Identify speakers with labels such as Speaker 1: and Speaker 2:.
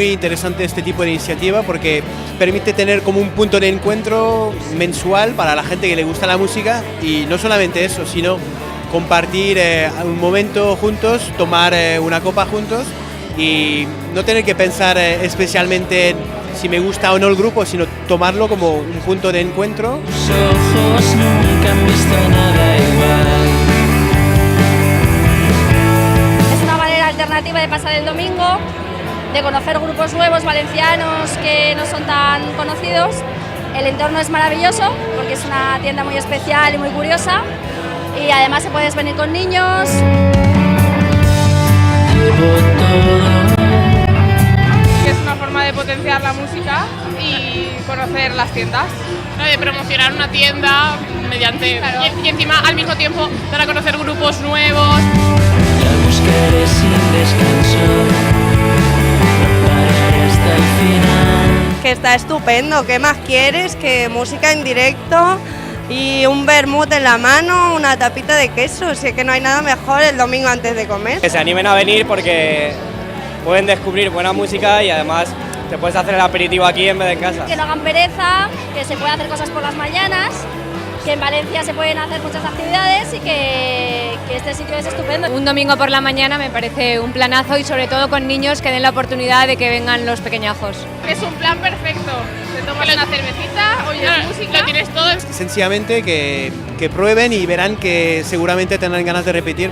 Speaker 1: muy interesante este tipo de iniciativa porque permite tener como un punto de encuentro mensual para la gente que le gusta la música y no solamente eso, sino compartir un momento juntos, tomar una copa juntos y no tener que pensar especialmente en si me gusta o no el grupo, sino tomarlo como un punto de encuentro.
Speaker 2: Tus ojos nunca han visto nada igual.
Speaker 3: Es una manera alternativa de pasar el domingo, de conocer grupos nuevos valencianos que no son tan conocidos. El entorno es maravilloso porque es una tienda muy especial y muy curiosa y además se puedes venir con niños.
Speaker 2: Llevo todo.
Speaker 4: Es una forma de potenciar la música y conocer las tiendas.
Speaker 5: De promocionar una tienda mediante y encima al mismo tiempo dar a conocer grupos nuevos.
Speaker 2: La buscaré sin descanso, no pararé hasta el final.
Speaker 6: Que está estupendo, ¿qué más quieres? Que música en directo y un vermut en la mano, una tapita de queso, así que no hay nada mejor el domingo antes de comer.
Speaker 7: Que se animen a venir porque pueden descubrir buena música y además te puedes hacer el aperitivo aquí en vez de en casa.
Speaker 3: Que no hagan pereza, que se puede hacer cosas por las mañanas, que en Valencia se pueden hacer muchas actividades y que este sitio es estupendo.
Speaker 8: Un domingo por la mañana me parece un planazo y sobre todo con niños que den la oportunidad de que vengan los pequeñajos.
Speaker 4: Es un plan perfecto. Te tomas una cervecita, oyes música.
Speaker 5: Lo tienes todo.
Speaker 1: Sencillamente que prueben y verán que seguramente tendrán ganas de repetir.